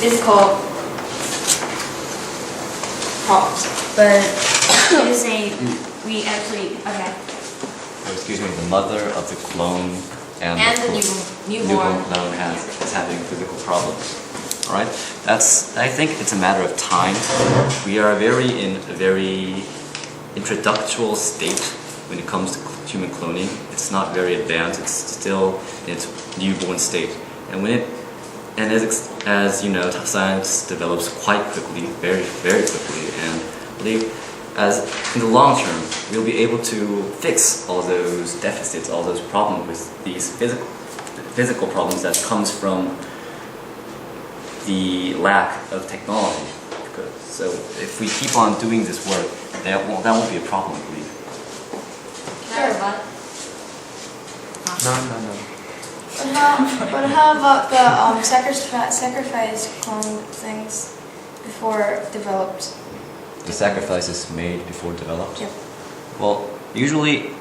physical problems, but it is we actually, okay. Oh, excuse me, the mother of the clone and the newborn clone is having physical problems. All right, I think it's a matter of time. We are in a very introductual state when it comes to human cloning. It's not very advanced. It's still in its newborn state, and as you know, science develops quite quickly, very quickly, and I believe as in the long term we'll be able to fix all those deficits, all those problems with these physical problems that comes from the lack of technology. So if we keep on doing this work, that won't be a problem, I believe. No. But how about the sacrifice clone things before developed? The sacrifices made before developed? Yep. Well, usually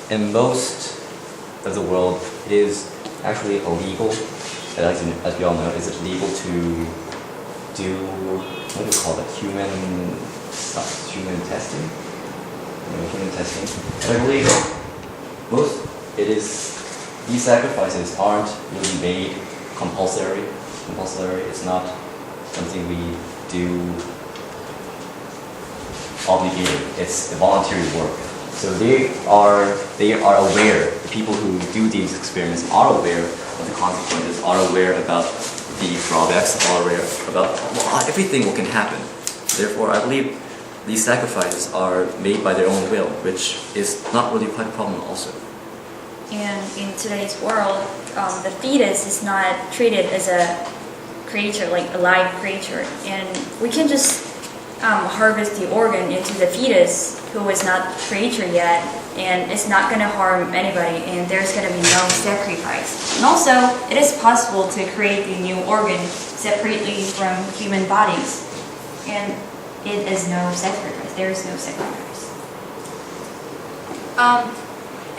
in most of the world it is actually illegal, as we all know, is it legal to do, what do you call it, human testing? Human testing. And I believe these sacrifices aren't really made compulsory. It's not something we do obligated. It's a voluntary work. So they are aware. The people who do these experiments are aware of the consequences, are aware about the drawbacks, are aware about everything what can happen. Therefore, I believe these sacrifices are made by their own will, which is not really quite a problem also. And in today's world, the fetus is not treated as a creature, like a live creature, and we can just harvest the organ into the fetus who is not creature yet, and it's not going to harm anybody, and there's going to be no sacrifice. And also, it is possible to create the new organ separately from human bodies, and it is no sacrifice. There is no sacrifice.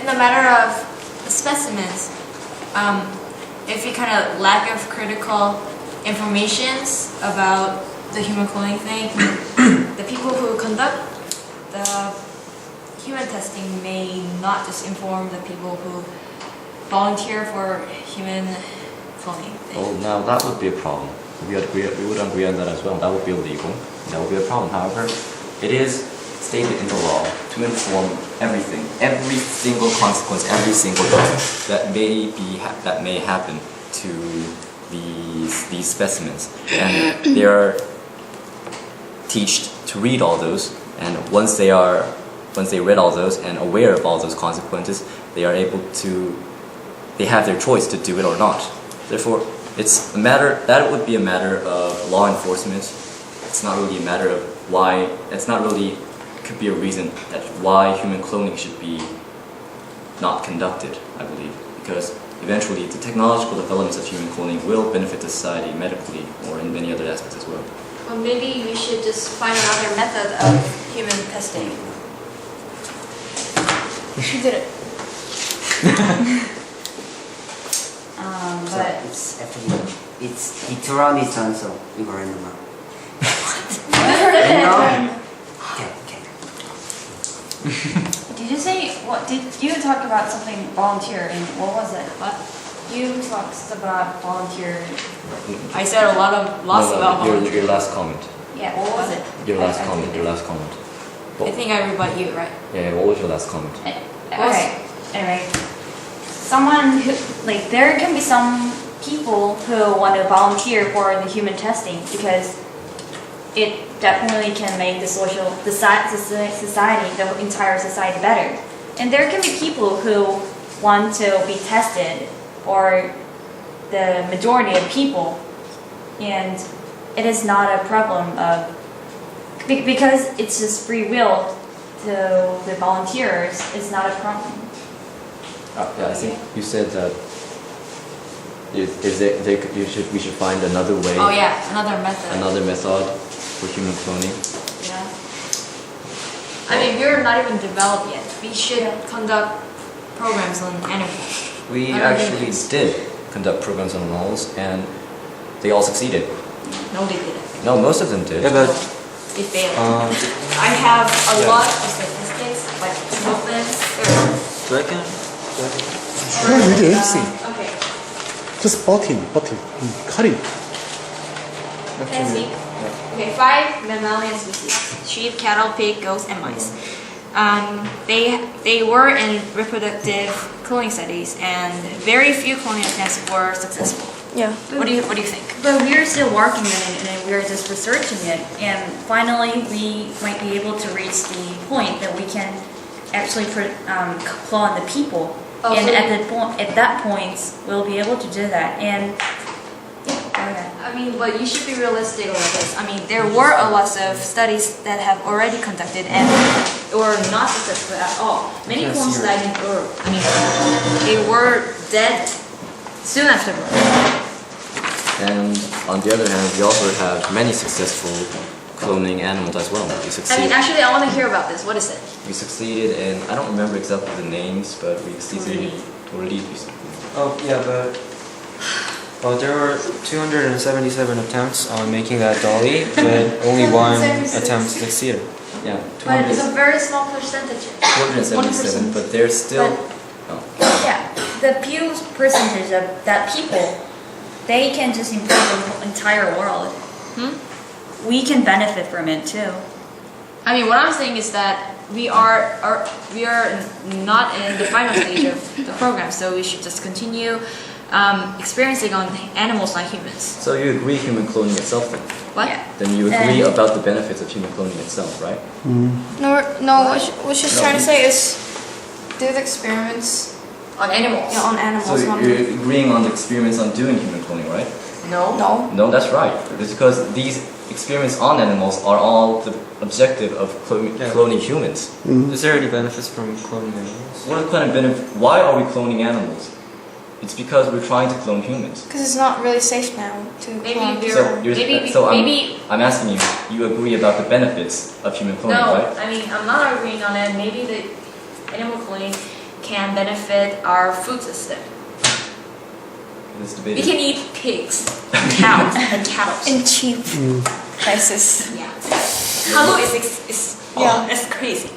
In the matter of specimens, if you kind of lack of critical informations about the human cloning thing, the people who conduct the human testing may not just inform the people who volunteer for human cloning thing. Well, now that would be a problem. We would agree on that as well. That would be illegal. That would be a problem. However, it is stated in the law to inform everything, every single consequence, every single thing that may happen to these specimens, and they are taught to read all those. And once they read all those and aware of all those consequences, they have their choice to do it or not. Therefore, that would be a matter of law enforcement. It's not really a matter of why. Could be a reason that why human cloning should be not conducted, I believe, because eventually the technological developments of human cloning will benefit the society medically or in many other aspects as well. Well, maybe we should just find another method of human testing. She did it. But it's actually it's around its answer environment. did you say what? Did you talk about something volunteer? And what was it? What? You talked about volunteer. I said lots about volunteer. Your last comment. Yeah. What was it? Your last comment. I think I rebut you, right? Yeah. What was your last comment? Okay. Anyway, someone who there can be some people who want to volunteer for the human testing because it definitely can make the entire society better. And there can be people who want to be tested, or the majority of people, and it is not a problem of because it's just free will to the volunteers. It's not a problem. Yeah, I think you said that we should find another way. Oh yeah, another method for human cloning. Yeah. I mean, we're not even developed yet. We should conduct programs on animals. We actually did conduct programs on animals, and they all succeeded. No, they didn't. No, most of them did. Yeah, but It failed. I have a yeah. lot of statistics, like two of them. do I can? No, you do everything. Okay. Just button, cut it. Can I speak? Okay, 5 mammalian species: sheep, cattle, pig, goats, and mice. They were in reproductive cloning studies, and very few cloning attempts were successful. Yeah. What do you think? But we're still working on it and we're just researching it. And finally, we might be able to reach the point that we can actually clone the people. Oh, And so at that point, we'll be able to do that. And yeah, go ahead. I mean, but you should be realistic about this. I mean, there were a lot of studies that have already conducted and were not successful at all. Many Yes, clones you're died in birth. I mean, they were dead soon after birth. And on the other hand, we also have many successful cloning animals as well. I mean, actually, I want to hear about this. What is it? We succeeded in, I don't remember exactly the names, but we succeeded. Oh yeah, but there were 277 attempts on making that dolly, but only one attempt succeeded. Yeah, But it's a very small percentage. 277, but there's still. Oh. Yeah, the few percentage of that people, they can just improve the whole entire world. We can benefit from it too. I mean, what I'm saying is that we are not in the final stage of the program, so we should just continue experiencing on animals, not humans. So you agree human cloning itself then? What? Yeah. Then you agree And- about the benefits of human cloning itself, right? No. What she's trying to say is do the experiments On animals? on animals. So not you're agreeing on the experiments on doing human cloning, right? No. No. No, that's right. It's because these experiments on animals are all the objective of Yeah. cloning humans. Is there any benefits from cloning animals? What kind of benefit? Why are we cloning animals? It's because we're trying to clone humans. Because it's not really safe now to Maybe clone. we're- So, you're, maybe- so maybe- I'm asking you, you agree about the benefits of human cloning, No, right? I mean, I'm not agreeing on it. Maybe the animal cloning can benefit our food system. This debate We is- can eat pigs, cows, and cattle. In cheap prices. Yeah. Hello is Yeah. it's crazy.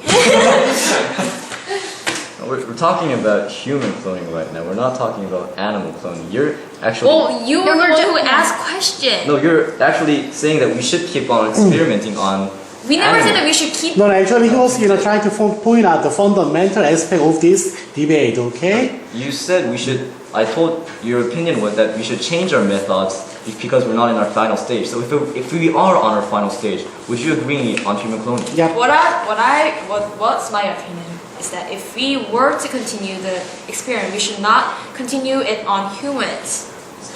We're talking about human cloning right now. We're not talking about animal cloning. You're actually Well, you were the one who just- asked question. no, you're actually saying that we should keep on experimenting on. We never said animals. that we should keep. No, actually, he was trying to point out the fundamental aspect of this debate. Okay. You said we should. I told your opinion was that we should change our methods because we're not in our final stage. So if we are on our final stage, would you agree on human cloning? Yeah. What's my opinion is that if we were to continue the experiment, we should not continue it on humans.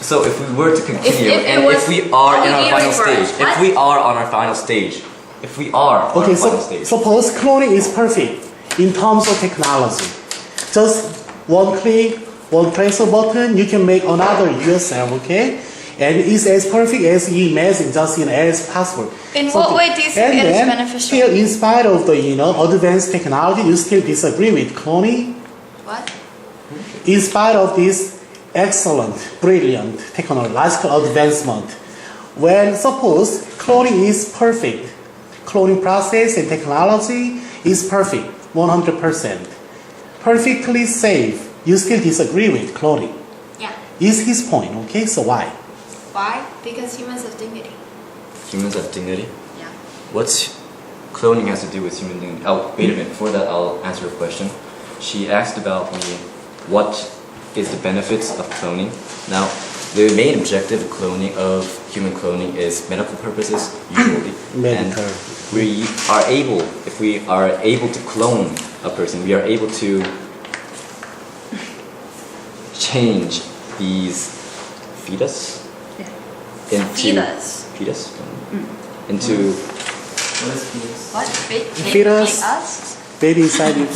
So if we were to continue, If it and was if we are in our only final for stage, us, if what? we are on our final stage, if we are on Okay, our so final stage, suppose cloning is perfect in terms of technology. Just one click, one press a button, you can make another yourself, okay? And it's as perfect as you imagine, just as possible. In what way do you think And it is then, beneficial? Still, in spite of the advanced technology, you still disagree with cloning. What? In spite of this excellent, brilliant technological advancement, when suppose cloning is perfect, cloning process and technology is perfect, 100%, perfectly safe, you still disagree with cloning. Yeah. Is his point, okay? So why? Why? Because humans have dignity. humans have dignity. Yeah. What's cloning has to do with human dignity? Oh, wait a minute. Before that, I'll answer a question. She asked about me, what is the benefits of cloning? Now, the main objective of cloning of human cloning is medical purposes usually, Medical. and we are able, if we are able to clone a person, we are able to change these fetus into Fetus? into What is fetus? What? Fetus. us? Baby inside you.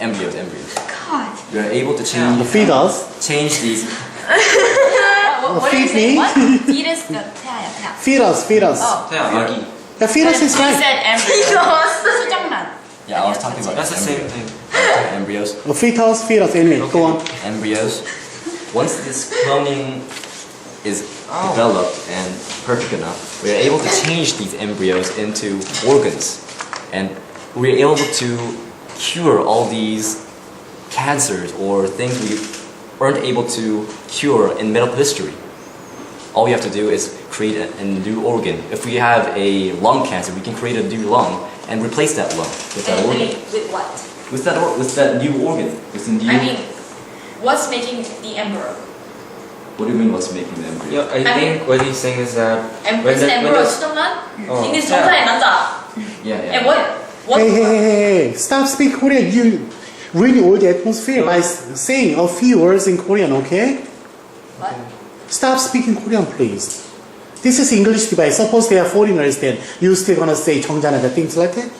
Embryos. embryos. God. We are able to The change these. What did you say? What? Fetus? The 태아야. Fetus. Oh. 태아, 아기. The fetus is He right. said embryo. 수정란. Yeah, I was talking about That's the same embryos. thing. Embryos. Fetus, anyway, go on. Embryos. once this cloning is developed and perfect enough, we are able to change these embryos into organs, and we're able to cure all these cancers or things we weren't able to cure in medical history. All we have to do is create a new organ. If we have a lung cancer, we can create a new lung and replace that lung with that organ. With what? With that new organ. With the new. I mean, what's making the embryo? What do you mean? What's making the embryo? Yeah, I think what he's saying is that when Is the embryo the- 수정란? 어, 있는 정사의 남자. Yeah, And yeah. what? Hey, stop speaking Korean. You ruin all the atmosphere by saying a few words in Korean, okay? What? Stop speaking Korean, please. This is English device. Suppose they are foreigners, then you still gonna say 정자나 things like that?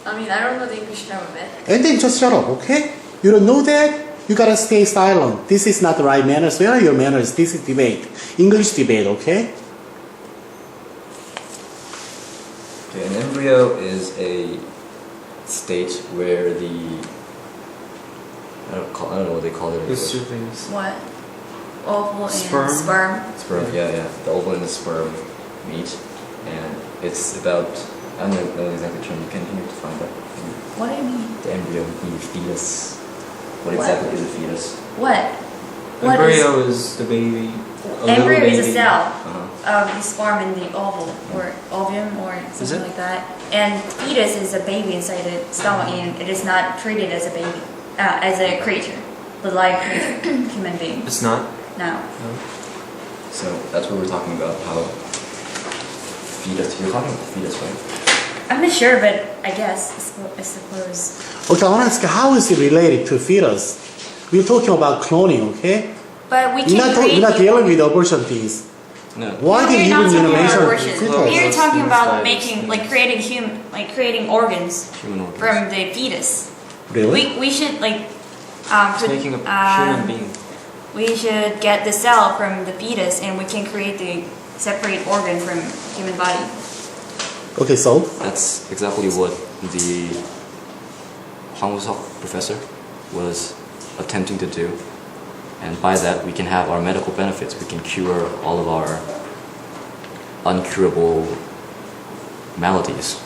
I mean, I don't know the English term of it. And then just shut up, okay? You don't know that? You gotta stay silent. This is not the right manners. Where are your manners? This is debate. English debate, okay? Okay, an embryo is a state where the I don't know what they call it. Those two things. What? Oval and Sperm. sperm. Sperm, yeah. The ovum and the sperm meet, and it's about, I don't know the exact term, can you define that? What do you mean? The embryo, the fetus. What What? exactly is a fetus? What? What is Embryo is the baby. a little embryo is a baby. cell Uh-huh. of the sperm in the oval or ovum or something it? like that. And fetus is a baby inside the stomach, and it is not treated as a baby, as a creature, the live creature, human being. It's not. No. So that's what we're talking about, how fetus, you're talking about the fetus, right? I'm not sure, but I guess I suppose. Okay, I want to ask, how is it related to fetus? We're talking about cloning, okay? But we We're can create. not dealing with abortion things. No. Why did We're you not even talking about mention abortion. fetus? We're talking about Fetus. making, like creating organs Human organs. from the fetus. Really? We should like It's making a human being. we should get the cell from the fetus and we can create the separate organ from human body. Okay, so? That's exactly what the Hwang Woo-seok professor was attempting to do. And by that, we can have our medical benefits. We can cure all of our uncurable maladies.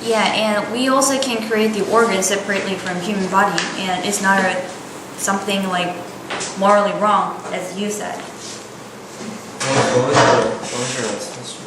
Yeah, and we also can create the organ separately from human body, and it's not something like morally wrong, as you said. What was your last question?